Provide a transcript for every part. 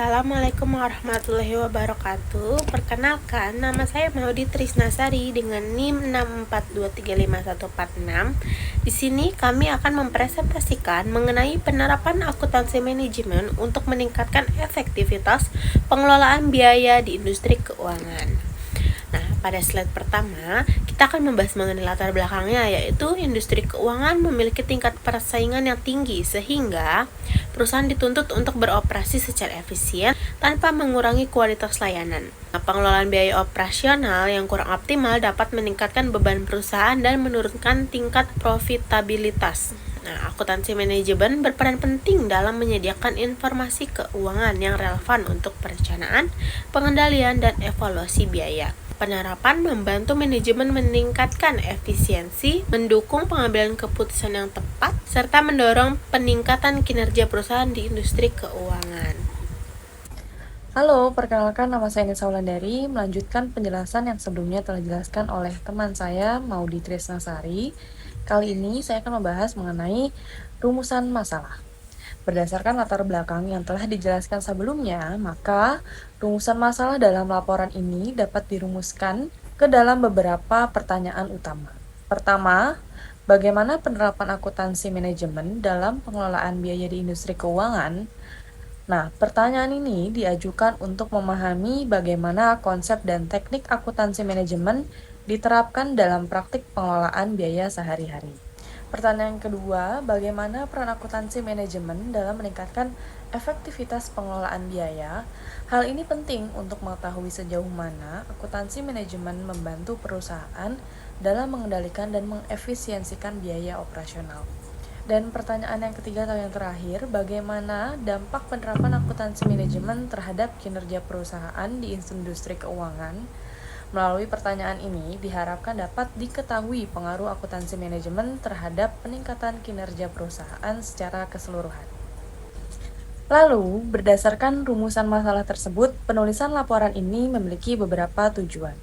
Assalamualaikum warahmatullahi wabarakatuh. Perkenalkan, nama saya Maudi Trisnasari dengan NIM 642354146. Di sini kami akan mempresentasikan mengenai penerapan akuntansi manajemen untuk meningkatkan efektivitas pengelolaan biaya di industri keuangan. Nah, pada slide pertama, kita akan membahas mengenai latar belakangnya, yaitu industri keuangan memiliki tingkat persaingan yang tinggi sehingga perusahaan dituntut untuk beroperasi secara efisien tanpa mengurangi kualitas layanan. Nah, pengelolaan biaya operasional yang kurang optimal dapat meningkatkan beban perusahaan dan menurunkan tingkat profitabilitas. Nah, akuntansi manajemen berperan penting dalam menyediakan informasi keuangan yang relevan untuk perencanaan, pengendalian, dan evaluasi biaya. Penerapan membantu manajemen meningkatkan efisiensi, mendukung pengambilan keputusan yang tepat, serta mendorong peningkatan kinerja perusahaan di industri keuangan. Halo, perkenalkan nama saya Nisa Wulandari, melanjutkan penjelasan yang sebelumnya telah dijelaskan oleh teman saya, Maudi Trisnasari. Kali ini saya akan membahas mengenai rumusan masalah. Berdasarkan latar belakang yang telah dijelaskan sebelumnya, maka rumusan masalah dalam laporan ini dapat dirumuskan ke dalam beberapa pertanyaan utama. Pertama, bagaimana penerapan akuntansi manajemen dalam pengelolaan biaya di industri keuangan? Nah, pertanyaan ini diajukan untuk memahami bagaimana konsep dan teknik akuntansi manajemen diterapkan dalam praktik pengelolaan biaya sehari-hari. Pertanyaan kedua, bagaimana peran akuntansi manajemen dalam meningkatkan efektivitas pengelolaan biaya? Hal ini penting untuk mengetahui sejauh mana akuntansi manajemen membantu perusahaan dalam mengendalikan dan mengefisiensikan biaya operasional. Dan pertanyaan yang ketiga atau yang terakhir, bagaimana dampak penerapan akuntansi manajemen terhadap kinerja perusahaan di industri keuangan? Melalui pertanyaan ini, diharapkan dapat diketahui pengaruh akuntansi manajemen terhadap peningkatan kinerja perusahaan secara keseluruhan. Lalu, berdasarkan rumusan masalah tersebut, penulisan laporan ini memiliki beberapa tujuan.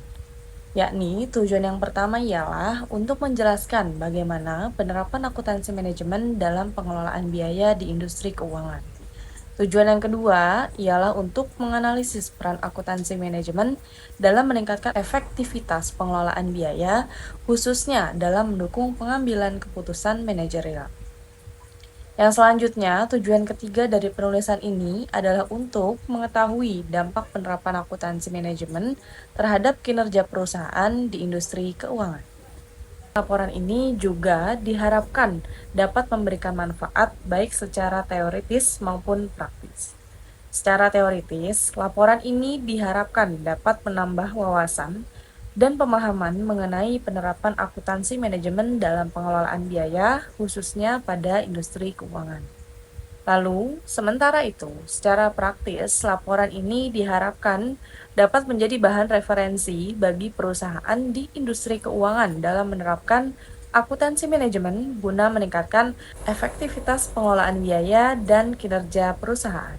Yakni, tujuan yang pertama ialah untuk menjelaskan bagaimana penerapan akuntansi manajemen dalam pengelolaan biaya di industri keuangan. Tujuan yang kedua ialah untuk menganalisis peran akuntansi manajemen dalam meningkatkan efektivitas pengelolaan biaya, khususnya dalam mendukung pengambilan keputusan manajerial. Yang selanjutnya, tujuan ketiga dari penulisan ini adalah untuk mengetahui dampak penerapan akuntansi manajemen terhadap kinerja perusahaan di industri keuangan. Laporan ini juga diharapkan dapat memberikan manfaat baik secara teoritis maupun praktis. Secara teoritis, laporan ini diharapkan dapat menambah wawasan dan pemahaman mengenai penerapan akuntansi manajemen dalam pengelolaan biaya, khususnya pada industri keuangan. Lalu, sementara itu, secara praktis, laporan ini diharapkan dapat menjadi bahan referensi bagi perusahaan di industri keuangan dalam menerapkan akuntansi manajemen guna meningkatkan efektivitas pengelolaan biaya dan kinerja perusahaan.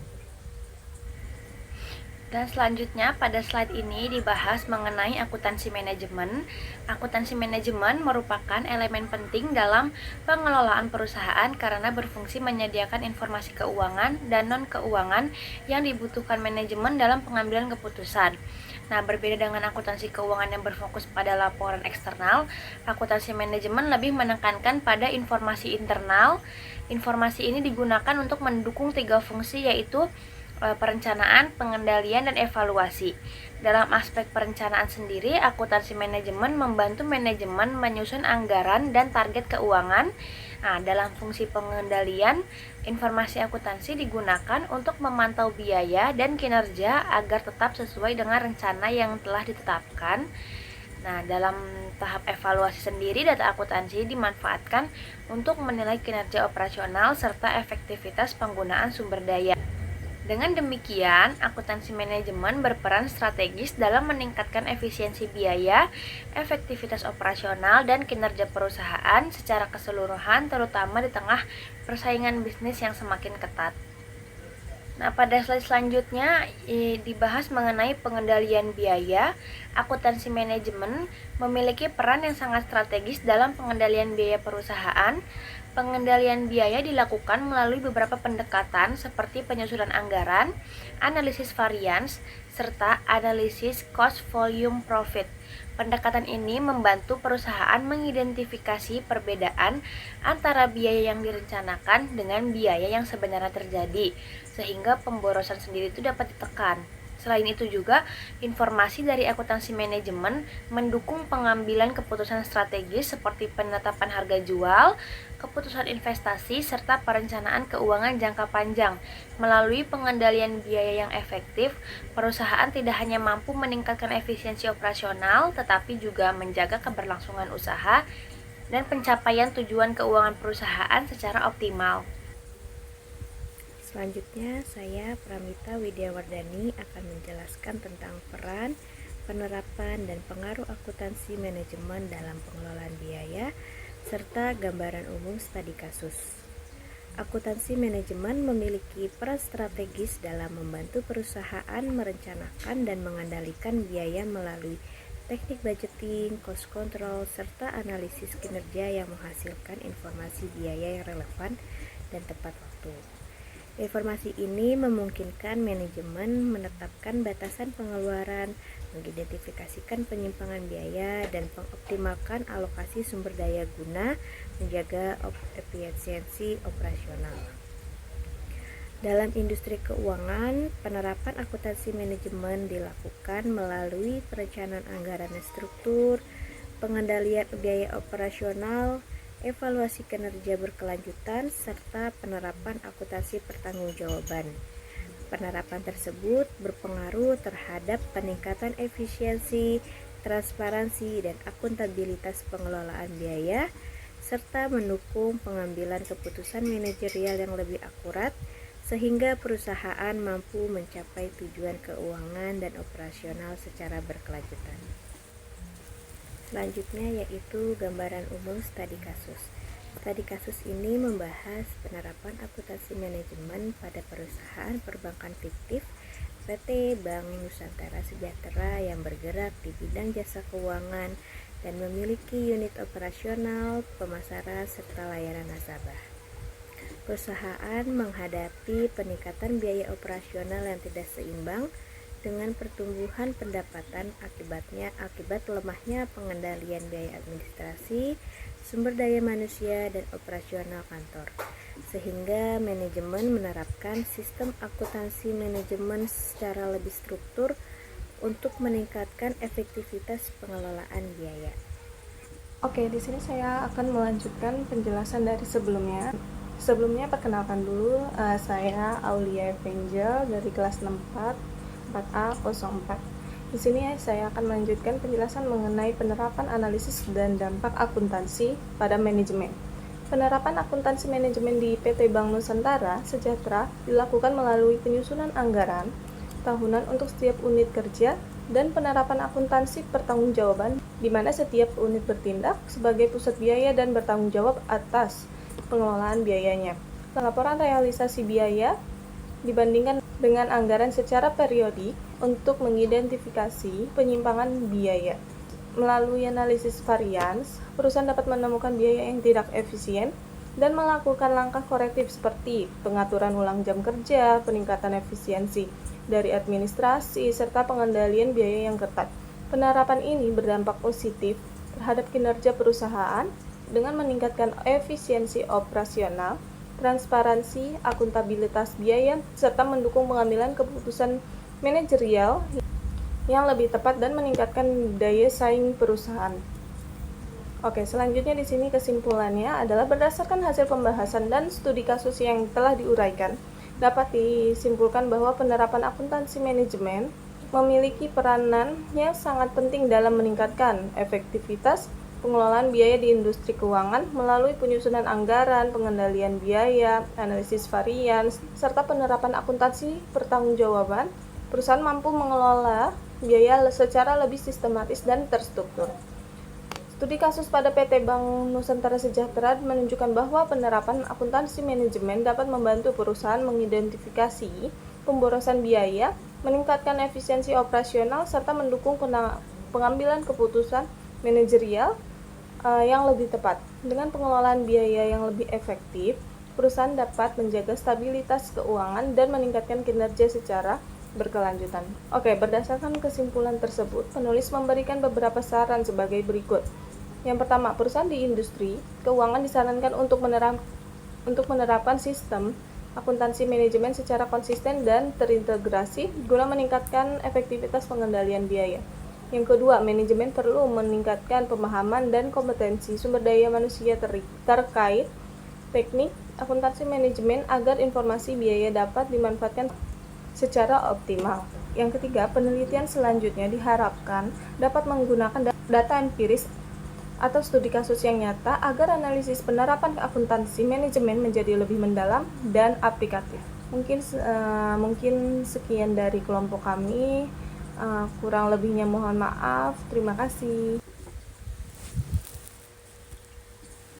Dan selanjutnya pada slide ini dibahas mengenai akuntansi manajemen. Akuntansi manajemen merupakan elemen penting dalam pengelolaan perusahaan karena berfungsi menyediakan informasi keuangan dan non-keuangan yang dibutuhkan manajemen dalam pengambilan keputusan. Nah, berbeda dengan akuntansi keuangan yang berfokus pada laporan eksternal, akuntansi manajemen lebih menekankan pada informasi internal. Informasi ini digunakan untuk mendukung tiga fungsi, yaitu perencanaan, pengendalian, dan evaluasi. Dalam aspek perencanaan sendiri, akuntansi manajemen membantu manajemen menyusun anggaran dan target keuangan. Nah, dalam fungsi pengendalian, informasi akuntansi digunakan untuk memantau biaya dan kinerja agar tetap sesuai dengan rencana yang telah ditetapkan. Nah, dalam tahap evaluasi sendiri, data akuntansi dimanfaatkan untuk menilai kinerja operasional serta efektivitas penggunaan sumber daya. Dengan demikian, akuntansi manajemen berperan strategis dalam meningkatkan efisiensi biaya, efektivitas operasional, dan kinerja perusahaan secara keseluruhan, terutama di tengah persaingan bisnis yang semakin ketat. Nah, pada slide selanjutnya dibahas mengenai pengendalian biaya. Akuntansi manajemen memiliki peran yang sangat strategis dalam pengendalian biaya perusahaan. Pengendalian biaya dilakukan melalui beberapa pendekatan seperti penyusunan anggaran, analisis varians, serta analisis cost volume profit. Pendekatan ini membantu perusahaan mengidentifikasi perbedaan antara biaya yang direncanakan dengan biaya yang sebenarnya terjadi, sehingga pemborosan sendiri itu dapat ditekan. Selain itu juga, informasi dari akuntansi manajemen mendukung pengambilan keputusan strategis seperti penetapan harga jual, keputusan investasi, serta perencanaan keuangan jangka panjang. Melalui pengendalian biaya yang efektif, perusahaan tidak hanya mampu meningkatkan efisiensi operasional, tetapi juga menjaga keberlangsungan usaha dan pencapaian tujuan keuangan perusahaan secara optimal. Selanjutnya, saya Pramita Widyawardani akan menjelaskan tentang peran, penerapan, dan pengaruh akuntansi manajemen dalam pengelolaan biaya, serta gambaran umum studi kasus. Akuntansi manajemen memiliki peran strategis dalam membantu perusahaan merencanakan dan mengendalikan biaya melalui teknik budgeting, cost control, serta analisis kinerja yang menghasilkan informasi biaya yang relevan dan tepat waktu. Informasi ini memungkinkan manajemen menetapkan batasan pengeluaran, mengidentifikasikan penyimpangan biaya, dan mengoptimalkan alokasi sumber daya guna menjaga efisiensi operasional. Dalam industri keuangan, penerapan akuntansi manajemen dilakukan melalui perencanaan anggaran dan struktur, pengendalian biaya operasional, evaluasi kinerja berkelanjutan, serta penerapan akuntansi pertanggungjawaban. Penerapan tersebut berpengaruh terhadap peningkatan efisiensi, transparansi, dan akuntabilitas pengelolaan biaya, serta mendukung pengambilan keputusan manajerial yang lebih akurat, sehingga perusahaan mampu mencapai tujuan keuangan dan operasional secara berkelanjutan. Selanjutnya yaitu gambaran umum studi kasus. Studi kasus ini membahas penerapan akuntansi manajemen pada perusahaan perbankan fiktif PT Bank Nusantara Sejahtera yang bergerak di bidang jasa keuangan dan memiliki unit operasional, pemasaran, serta layanan nasabah. Perusahaan menghadapi peningkatan biaya operasional yang tidak seimbang dengan pertumbuhan pendapatan akibat lemahnya pengendalian biaya administrasi, sumber daya manusia, dan operasional kantor. Sehingga manajemen menerapkan sistem akuntansi manajemen secara lebih struktur untuk meningkatkan efektivitas pengelolaan biaya. Oke, di sini saya akan melanjutkan penjelasan dari sebelumnya. Sebelumnya perkenalkan dulu, saya Aulia Evangel dari kelas 64 4A04. Di sini saya akan melanjutkan penjelasan mengenai penerapan analisis dan dampak akuntansi pada manajemen. Penerapan akuntansi manajemen di PT Bank Nusantara Sejahtera dilakukan melalui penyusunan anggaran tahunan untuk setiap unit kerja dan penerapan akuntansi pertanggungjawaban di mana setiap unit bertindak sebagai pusat biaya dan bertanggung jawab atas pengelolaan biayanya. Laporan realisasi biaya dibandingkan dengan anggaran secara periodik untuk mengidentifikasi penyimpangan biaya. Melalui analisis varians, perusahaan dapat menemukan biaya yang tidak efisien dan melakukan langkah korektif seperti pengaturan ulang jam kerja, peningkatan efisiensi dari administrasi, serta pengendalian biaya yang ketat. Penerapan ini berdampak positif terhadap kinerja perusahaan dengan meningkatkan efisiensi operasional, transparansi, akuntabilitas biaya, serta mendukung pengambilan keputusan manajerial yang lebih tepat dan meningkatkan daya saing perusahaan. Oke, selanjutnya di sini kesimpulannya adalah berdasarkan hasil pembahasan dan studi kasus yang telah diuraikan, dapat disimpulkan bahwa penerapan akuntansi manajemen memiliki peranan yang sangat penting dalam meningkatkan efektivitas pengelolaan biaya di industri keuangan melalui penyusunan anggaran, pengendalian biaya, analisis varians, serta penerapan akuntansi pertanggungjawaban. Perusahaan mampu mengelola biaya secara lebih sistematis dan terstruktur. Studi kasus pada PT Bank Nusantara Sejahtera menunjukkan bahwa penerapan akuntansi manajemen dapat membantu perusahaan mengidentifikasi pemborosan biaya, meningkatkan efisiensi operasional, serta mendukung pengambilan keputusan manajerial yang lebih tepat. Dengan pengelolaan biaya yang lebih efektif, perusahaan dapat menjaga stabilitas keuangan dan meningkatkan kinerja secara berkelanjutan. Oke, berdasarkan kesimpulan tersebut, penulis memberikan beberapa saran sebagai berikut. Yang pertama, perusahaan di industri keuangan disarankan untuk menerapkan sistem akuntansi manajemen secara konsisten dan terintegrasi guna meningkatkan efektivitas pengendalian biaya. Yang kedua, manajemen perlu meningkatkan pemahaman dan kompetensi sumber daya manusia terkait teknik akuntansi manajemen agar informasi biaya dapat dimanfaatkan secara optimal. Yang ketiga, penelitian selanjutnya diharapkan dapat menggunakan data empiris atau studi kasus yang nyata agar analisis penerapan akuntansi manajemen menjadi lebih mendalam dan aplikatif. Mungkin sekian dari kelompok kami. Kurang lebihnya mohon maaf. Terima kasih.